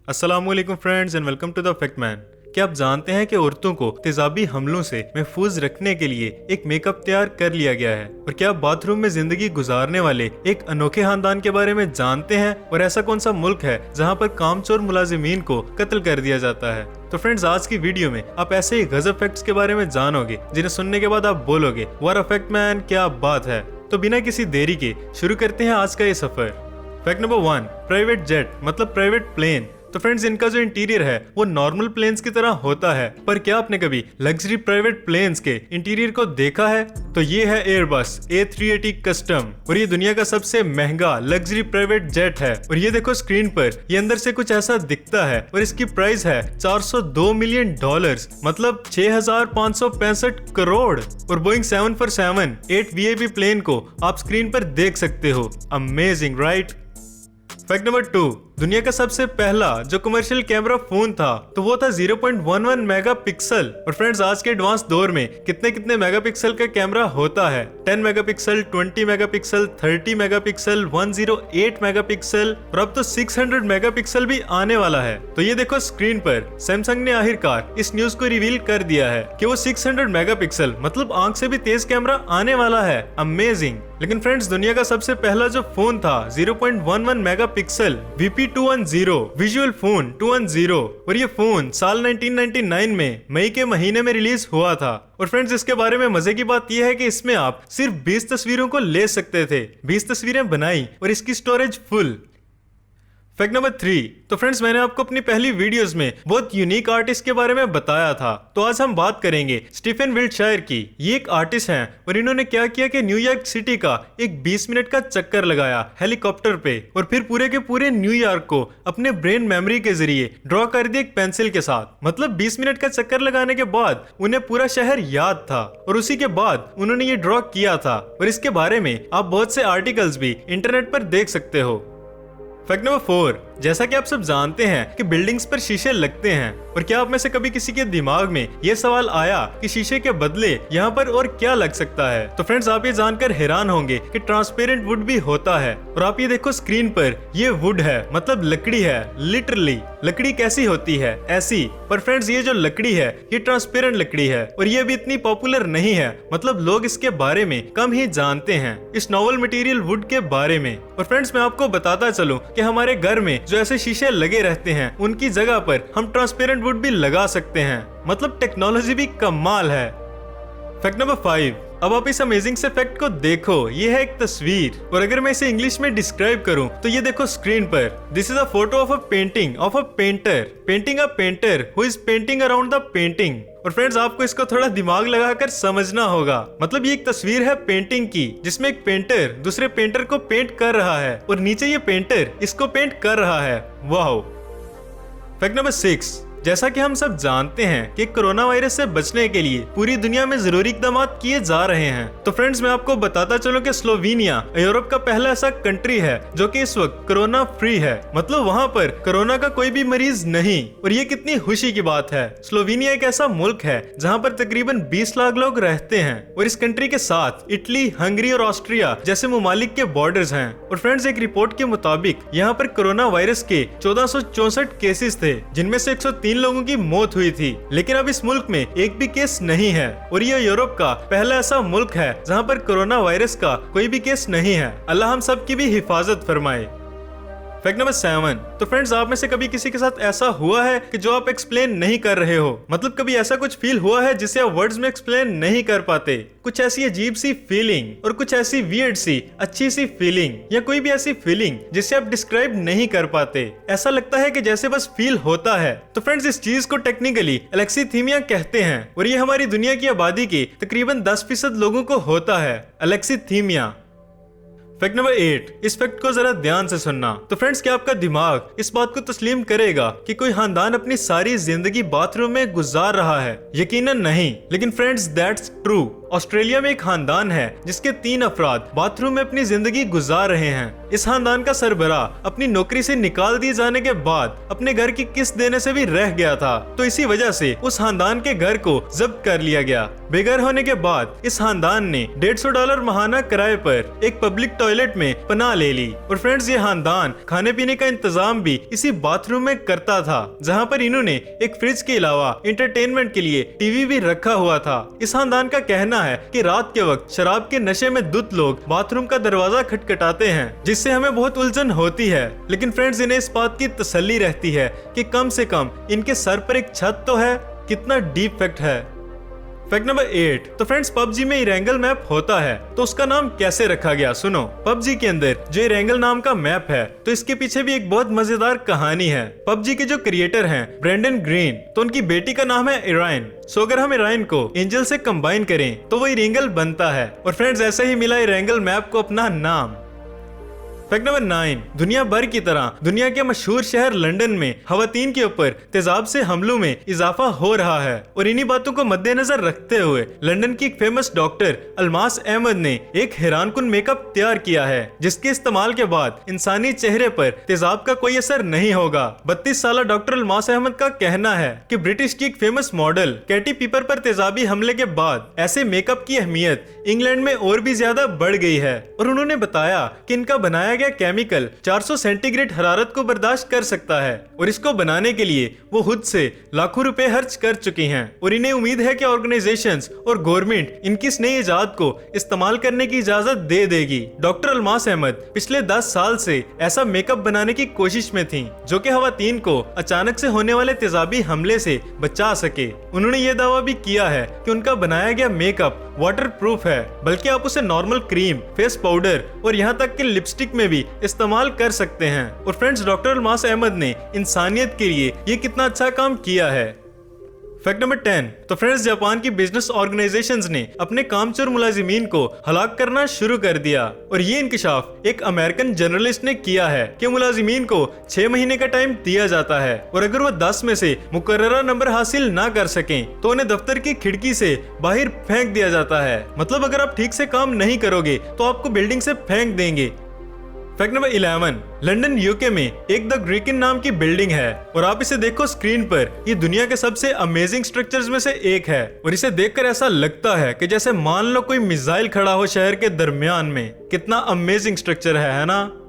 अस्सलामुअलैकुम friends and welcome to the fact man. क्या आप जानते हैं कि औरतों को तेजाबी हमलों से महफूज रखने के लिए एक मेकअप तैयार कर लिया गया है? और क्या आप बाथरूम में जिंदगी गुजारने वाले एक अनोखे खानदान के बारे में जानते हैं? और ऐसा कौन सा मुल्क है जहां पर कामचोर मुलाजिमीन को कत्ल कर दिया जाता है? तो फ्रेंड्स, आज की वीडियो में आप ऐसे ही गजब फैक्ट्स के बारे में जानोगे जिन्हें सुनने के बाद आप बोलोगे वाह फैक्ट मैन, क्या बात है। तो बिना किसी देरी के शुरू करते हैं आज का ये सफर। फैक्ट नंबर 1, प्राइवेट जेट मतलब प्राइवेट प्लेन। तो फ्रेंड्स, इनका जो इंटीरियर है वो नॉर्मल प्लेन्स की तरह होता है, पर क्या आपने कभी लग्जरी प्राइवेट प्लेन्स के इंटीरियर को देखा है? तो ये है एयरबस A380 कस्टम और ये दुनिया का सबसे महंगा लग्जरी प्राइवेट जेट है। और ये देखो स्क्रीन पर, ये अंदर से कुछ ऐसा दिखता है और इसकी प्राइस है $402 मिलियन, मतलब 6,565 करोड़। और बोइंग 747 8 VIP प्लेन को आप स्क्रीन पर देख सकते हो। Amazing, right? फैक्ट नंबर 2, दुनिया का सबसे पहला जो कमर्शियल कैमरा फोन था तो वो था 0.11 मेगापिक्सल। और फ्रेंड्स, आज के एडवांस दौर में कितने मेगापिक्सल का कैमरा होता है? 10 मेगापिक्सल, 20 मेगापिक्सल, 30 मेगापिक्सल, 108 मेगापिक्सल और अब तो 600 मेगापिक्सल भी आने वाला है। तो ये देखो स्क्रीन पर, सैमसंग ने आखिरकार इस न्यूज को रिवील कर दिया है कि वो 600 मेगापिक्सल मतलब आंख से भी तेज कैमरा आने वाला है। अमेजिंग। लेकिन फ्रेंड्स, दुनिया का सबसे पहला जो फोन था 0.11 मेगापिक्सल VP210 विजुअल फोन 210, और ये फोन साल 1999 में मई के महीने में रिलीज हुआ था। और फ्रेंड्स, इसके बारे में मजे की बात यह है कि इसमें आप सिर्फ 20 तस्वीरों को ले सकते थे। 20 तस्वीरें बनाई और इसकी स्टोरेज फुल। फैक्ट नंबर 3, तो फ्रेंड्स, मैंने आपको अपनी पहली वीडियोस में बहुत यूनिक आर्टिस्ट के बारे में बताया था। तो आज हम बात करेंगे स्टीफन विल्टशायर की। ये एक आर्टिस्ट हैं और इन्होंने क्या किया कि न्यूयॉर्क सिटी का एक 20 मिनट का चक्कर लगाया हेलीकॉप्टर पे और फिर पूरे के पूरे न्यूयॉर्क को अपने ब्रेन मेमोरी के जरिए ड्रॉ कर दिया एक पेंसिल के साथ। मतलब 20 मिनट का चक्कर लगाने के बाद उन्हें पूरा शहर याद था और उसी के बाद उन्होंने ये ड्रॉ किया था। और इसके बारे में आप बहुत से आर्टिकल्स भी इंटरनेट पर देख सकते हो। फैक्ट नंबर 4, जैसा कि आप सब जानते हैं कि बिल्डिंग्स पर शीशे लगते हैं, और क्या आप में से कभी किसी के दिमाग में यह सवाल आया कि शीशे के बदले यहाँ पर और क्या लग सकता है? तो फ्रेंड्स, आप ये जानकर हैरान होंगे कि ट्रांसपेरेंट वुड भी होता है। और आप ये देखो स्क्रीन पर, ये वुड है मतलब लकड़ी है। लिटरली लकड़ी कैसी होती है? ऐसी। पर फ्रेंड्स, ये जो लकड़ी है ये ट्रांसपेरेंट लकड़ी है और ये भी इतनी पॉपुलर नहीं है, मतलब लोग इसके बारे में कम ही जानते हैं, इस नॉवल मटेरियल वुड के बारे में। और फ्रेंड्स, मैं आपको बताता चलूं कि हमारे घर में जो ऐसे शीशे लगे रहते हैं उनकी जगह पर हम ट्रांसपेरेंट वुड भी लगा सकते हैं। मतलब टेक्नोलॉजी भी कमाल है। फैक्ट नंबर 5, अब आप इस अमेजिंग से फैक्ट को देखो। ये है एक तस्वीर और अगर मैं इसे इंग्लिश में डिस्क्राइब करूं तो ये देखो स्क्रीन पर, this is a photo of a painting of a painter painting a painter who is painting around the painting. और फ्रेंड्स, आपको इसको थोड़ा दिमाग लगाकर समझना होगा। मतलब ये एक तस्वीर है पेंटिंग की जिसमें एक पेंटर दूसरे पेंटर को पेंट कर रहा है और नीचे ये पेंटर इसको पेंट कर रहा है। वाह। फैक्ट नंबर 6, जैसा कि हम सब जानते हैं कि कोरोना वायरस से बचने के लिए पूरी दुनिया में जरूरी इकदाम किए जा रहे हैं। तो फ्रेंड्स, मैं आपको बताता चलूं कि स्लोवेनिया यूरोप का पहला ऐसा कंट्री है जो कि इस वक्त कोरोना फ्री है। मतलब वहां पर कोरोना का कोई भी मरीज नहीं। और ये कितनी खुशी की बात है। स्लोवेनिया एक ऐसा मुल्क है जहां पर तकरीबन 20 लाख लोग रहते हैं और इस कंट्री के साथ इटली, हंगरी और ऑस्ट्रिया जैसे ममालिक के बॉर्डर्स हैं। और फ्रेंड्स, एक रिपोर्ट के मुताबिक यहाँ पर कोरोना वायरस के 1464 केसेस थे जिनमें से 103 लोगों की मौत हुई थी। लेकिन अब इस मुल्क में एक भी केस नहीं है और यह यूरोप का पहला ऐसा मुल्क है जहां पर कोरोना वायरस का कोई भी केस नहीं है। अल्लाह हम सब की भी हिफाजत फरमाए। फैक्ट नंबर 7, तो फ्रेंड्स, आप में से कभी किसी के साथ ऐसा हुआ है कि जो आप एक्सप्लेन नहीं कर रहे हो? मतलब कभी ऐसा कुछ फील हुआ है जिसे आप वर्ड्स में एक्सप्लेन नहीं कर पाते? कुछ ऐसी अजीब सी फीलिंग और कुछ ऐसी वियर्ड सी अच्छी सी फीलिंग या कोई भी ऐसी फीलिंग जिसे आप डिस्क्राइब नहीं कर पाते? ऐसा लगता है कि जैसे बस फील होता है। तो फ्रेंड्स, इस चीज को टेक्निकली एलेक्सीथीमिया कहते हैं और ये हमारी दुनिया की आबादी के तकरीबन 10% लोगों को होता है, एलेक्सीथीमिया। फैक्ट नंबर 8, इस फैक्ट को जरा ध्यान से सुनना। तो फ्रेंड्स, क्या आपका दिमाग इस बात को तस्लीम करेगा कि कोई खानदान अपनी सारी जिंदगी बाथरूम में गुजार रहा है? यकीनन नहीं। लेकिन फ्रेंड्स, दैट्स ट्रू। ऑस्ट्रेलिया में एक खानदान है जिसके 3 अफराद बाथरूम में अपनी जिंदगी गुजार रहे हैं। इस खानदान का सरबराह अपनी नौकरी से निकाल दिए जाने के बाद अपने घर की किस्त देने से भी रह गया था, तो इसी वजह से उस खानदान के घर को जब्त कर लिया गया। बेघर होने के बाद इस खानदान ने $150 माहाना किराए पर एक पब्लिक टॉयलेट में पनाह ले ली। और फ्रेंड्स, ये खानदान खाने पीने का इंतजाम भी इसी बाथरूम में करता था, जहाँ पर इन्होंने एक फ्रिज के अलावा एंटरटेनमेंट के लिए टीवी भी रखा हुआ था। इस खानदान का कहना है कि रात के वक्त शराब के नशे में धुत लोग बाथरूम का दरवाजा खटखटाते हैं, जिससे हमें बहुत उलझन होती है। लेकिन फ्रेंड्स, इन्हें इस बात की तसल्ली रहती है कि कम से कम इनके सर पर एक छत तो है। कितना डीप फैक्ट है। Fact number 8। तो फ्रेंड्स, पबजी में इरेंगल मैप होता है, तो उसका नाम कैसे रखा गया? सुनो, पबजी के अंदर जो इरेंगल नाम का मैप है, तो इसके पीछे भी एक बहुत मजेदार कहानी है। पबजी के जो क्रिएटर हैं ब्रेंडन ग्रीन, तो उनकी बेटी का नाम है इराइन। सो अगर हम इराइन को एंजल से कंबाइन करें तो वो इरेंगल बनता है। और फ्रेंड्स, ऐसे ही मिला इरेंगल मैप को अपना नाम। Fact number 9। दुनिया भर की तरह दुनिया के मशहूर शहर लंदन में खवातीन के ऊपर तेजाब से हमलों में इजाफा हो रहा है। और इन्हीं बातों को मद्देनजर रखते हुए लंदन की एक फेमस डॉक्टर अलमास अहमद ने एक हैरानकुन मेकअप तैयार किया है, जिसके इस्तेमाल के बाद इंसानी चेहरे पर तेजाब का कोई असर नहीं होगा। 32 साल डॉक्टर अलमास अहमद का कहना है कि ब्रिटिश की एक फेमस मॉडल कैटी पीपर पर तेजाबी हमले के बाद ऐसे मेकअप की अहमियत इंग्लैंड में और भी ज्यादा बढ़ गई है। और उन्होंने बताया कि इनका बनाया गया केमिकल 400 सेंटीग्रेड हरारत को बर्दाश्त कर सकता है, और इसको बनाने के लिए वो खुद से लाखों रुपए खर्च कर चुकी हैं। और इन्हें उम्मीद है कि ऑर्गेनाइजेशंस और गवर्नमेंट इनकी इस नई इजाद को इस्तेमाल करने की इजाजत दे देगी। डॉक्टर अलमास अहमद पिछले 10 साल से ऐसा मेकअप बनाने की कोशिश में थी जो कि खवातीन को अचानक से होने वाले तेजाबी हमले से बचा सके। उन्होंने ये दावा भी किया है कि उनका बनाया गया मेकअप वाटर प्रूफ है, बल्कि आप उसे नॉर्मल क्रीम, फेस पाउडर और यहाँ तक कि लिपस्टिक में भी इस्तेमाल कर सकते हैं। और फ्रेंड्स, डॉक्टर अलमास अहमद ने इंसानियत के लिए ये कितना अच्छा काम किया है। Fact number 10। तो फ्रेंड्स, जापान की बिजनेस ऑर्गेनाइजेशंस ने अपने कामचोर मुलाजिमीन को हलाक करना शुरू कर दिया। और ये इंकशाफ एक अमेरिकन जर्नलिस्ट ने किया है कि मुलाजिमीन को 6 महीने का टाइम दिया जाता है, और अगर वो 10 में से मुकर्ररा नंबर हासिल ना कर सकें तो उन्हें दफ्तर की खिड़की से बाहर फेंक दिया जाता है। मतलब अगर आप ठीक से काम नहीं करोगे तो आपको बिल्डिंग से फेंक देंगे। Fact number 11। लंदन यूके में एक द ग्रीकिन नाम की बिल्डिंग है, और आप इसे देखो स्क्रीन पर, ये दुनिया के सबसे अमेजिंग स्ट्रक्चर्स में से एक है। और इसे देखकर ऐसा लगता है कि जैसे मान लो कोई मिसाइल खड़ा हो शहर के दरमियान में। कितना अमेजिंग स्ट्रक्चर है ना?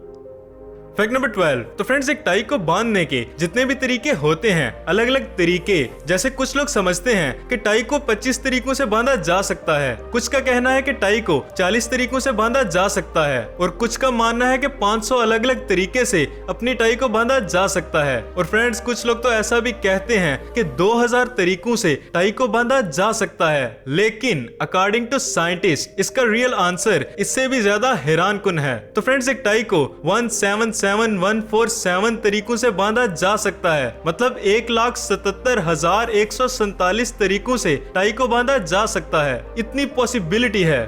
Fact number 12। तो फ्रेंड्स, एक टाई को बांधने के जितने भी तरीके होते हैं, अलग अलग तरीके, जैसे कुछ लोग समझते हैं कि टाई को 25 तरीकों से बांधा जा सकता है, कुछ का कहना है कि टाई को 40 तरीकों से बांधा जा सकता है, और कुछ का मानना है कि 500 अलग अलग तरीके से अपनी टाई को बांधा जा सकता है। और फ्रेंड्स, कुछ लोग तो ऐसा भी कहते हैं कि 2000 तरीकों से टाई को बांधा जा सकता है। लेकिन अकॉर्डिंग टू साइंटिस्ट इसका रियल आंसर इससे भी ज्यादा हैरानकुन है। तो फ्रेंड्स, एक टाई को 177,147 तरीकों से बांधा जा सकता है। मतलब 1,77,147 तरीकों से टाई को बांधा जा सकता है। इतनी पॉसिबिलिटी है।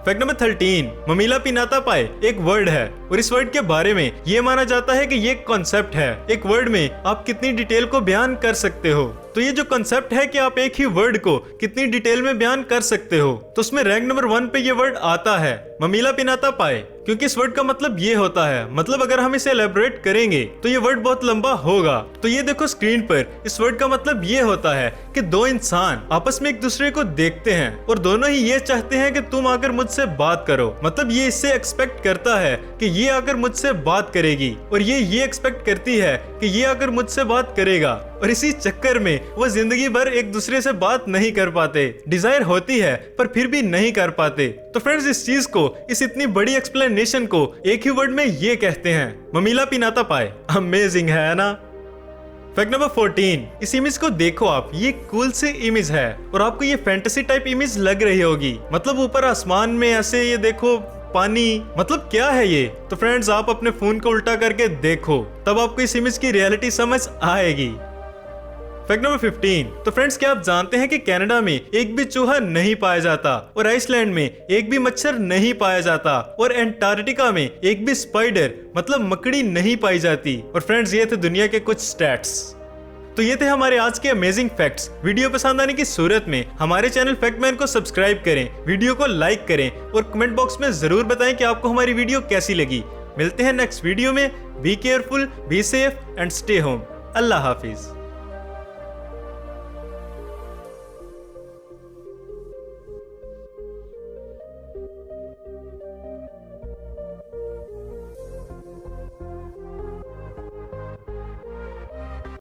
Fact number 13। ममीला पिनाता पाए एक वर्ड है, और इस वर्ड के बारे में ये माना जाता है कि ये कॉन्सेप्ट है। एक वर्ड में आप कितनी डिटेल को बयान कर सकते हो। तो ये जो कॉन्सेप्ट है कि आप एक ही वर्ड को कितनी डिटेल में बयान कर सकते हो, तो उसमें रैंक नंबर 1 पे ये वर्ड आता है, ममीला पिनाता पाए। क्योंकि इस वर्ड का मतलब ये होता है, मतलब अगर हम इसे एलेबोरेट करेंगे तो ये वर्ड बहुत लंबा होगा। तो ये देखो स्क्रीन पर, इस वर्ड का मतलब ये होता है कि दो इंसान आपस में एक दूसरे को देखते हैं और दोनों ही ये चाहते हैं कि तुम आकर मुझसे बात करो। मतलब ये इससे एक्सपेक्ट करता है कि ये आकर मुझसे बात करेगी, और ये एक्सपेक्ट करती है कि ये आकर मुझसे बात करेगा। और इसी चक्कर में वो जिंदगी भर एक दूसरे से बात नहीं कर पाते। डिजायर होती है पर फिर भी नहीं कर पाते। तो फ्रेंड्स, इस चीज को, इस इतनी बड़ी एक्सप्लेनेशन को एक ही वर्ड में ये कहते हैं, ममीला पिनाता पाए। अमेजिंग है ना? Fact number 14। इस इमेज को देखो आप, ये कूल सी इमेज है और आपको ये फैंटेसी टाइप इमेज लग रही होगी। मतलब ऊपर आसमान में ऐसे ये देखो पानी, मतलब क्या है ये? तो फ्रेंड्स, आप अपने फोन को उल्टा करके देखो, तब आपको इस इमेज की रियलिटी समझ आएगी। Fact number 15। तो फ्रेंड्स, क्या आप जानते हैं कि कनाडा में एक भी चूहा नहीं पाया जाता, और आइसलैंड में एक भी मच्छर नहीं पाया जाता, और एंटार्क्टिका में एक भी स्पाइडर मतलब मकड़ी नहीं पाई जाती। और फ्रेंड्स, ये थे दुनिया के कुछ स्टैट्स। तो ये थे हमारे आज के अमेजिंग फैक्ट्स। वीडियो पसंद आने की सूरत में हमारे चैनल फैक्टमैन को सब्सक्राइब करें, वीडियो को लाइक करें और कमेंट बॉक्स में जरूर बताएं कि आपको हमारी वीडियो कैसी लगी। मिलते हैं नेक्स्ट वीडियो में। Be careful, be safe and stay home. Allah Hafiz.